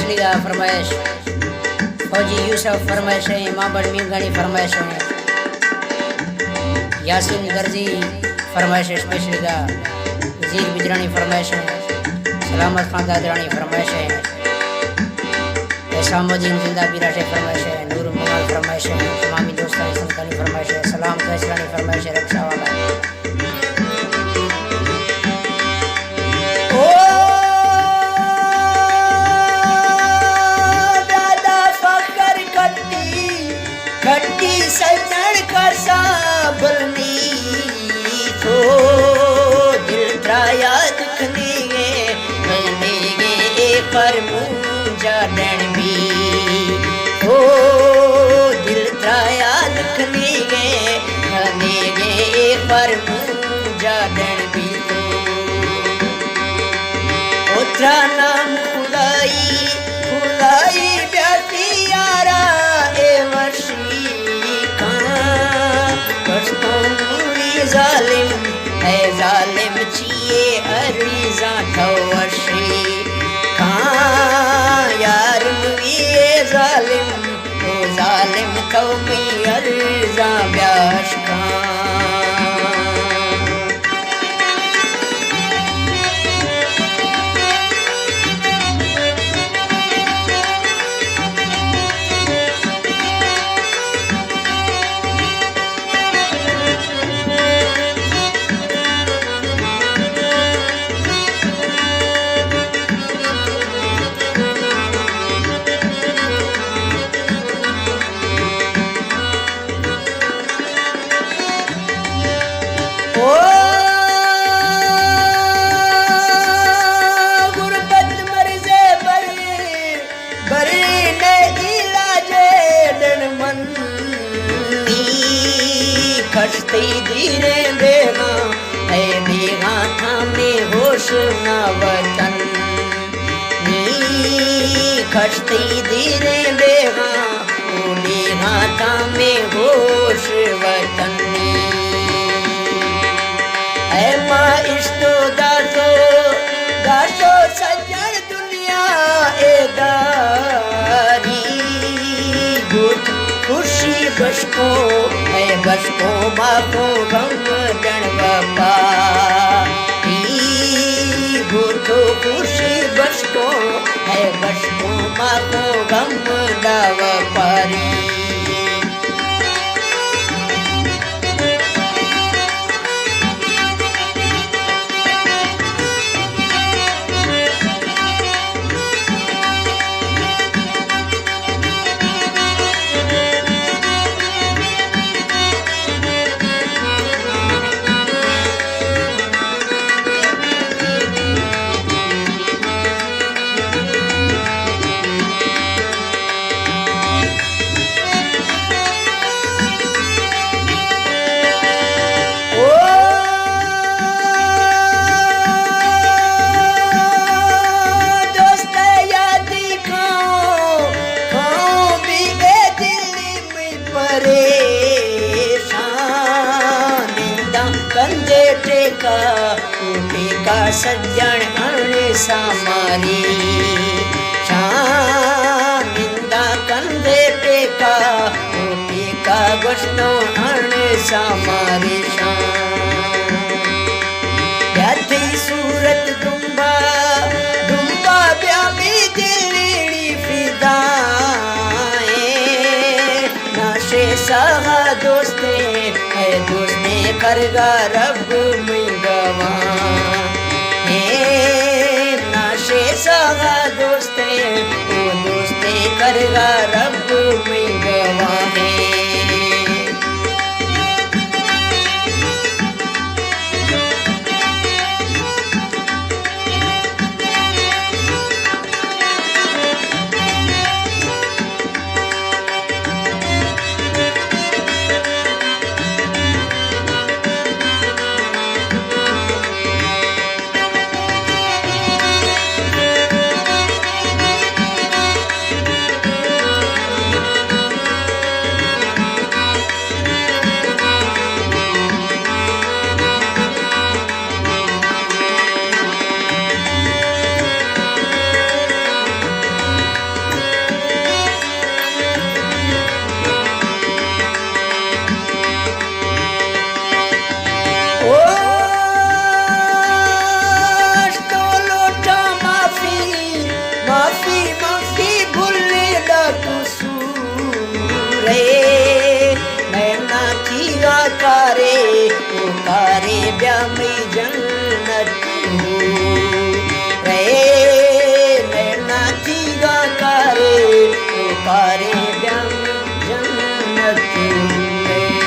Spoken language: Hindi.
स्पेशली का फरमाइश फौजी यूसुफ फरमाइश है, माबड़ मीमगानी फरमाइश है, यासीन गर्जी फरमाइश है स्पेशली का, वजीर बिजरानी फरमाइश है, सलामत खान दादरानी फरमाइश है, एसामुद्दीन जिंदा बिराटे फरमाइश है, नूर ममाल फरमाइश है, तमामी दोस्तानी संतानी फरमाइश है, सलाम कैसरानी फरमाइश है, रक्षा वाला खट्टी सजन कर साबलनी तो दिल त्राया दुखने गे पर मुंजा डणबी तो दिल त्राया दुखने गे पर मुंजा डणबी तो उतरा नाम खुदाई खुदाई ब्यासी यारा ए वर्षी जालिम है जालिम चिए अरीजा खवशी खां यार मुए जालिम ओ जालिम कौमी अरीजा ब्याश खां गुरबत मर्जे बरी ने इलाजे डन मनी खस्ती धीरे देगा है देगा थामे होश ना वतन नी खस्ती धीरे देगा ओ देगा थामे होश वतन माँ इस्तो दासो सज्जन दुनिया एदारी गुट खुशी बसको है बसको बाको गम डण बापा गुट खुशी बसको है बसको बाको गम दाव पारी कंधे टेका टेका सज्जन अणे सामारी शामिंदा कंधे टेका टेका गोश्तो अणे सामारी याथी सूरत दुम्बा दुम्बा ब्यामी दिली फिदाए नाशे सहा दोस्ते है दोस्ते करगा रब मिंगवा हे नाशे सगा दोस्ते ओ दोस्ते करगा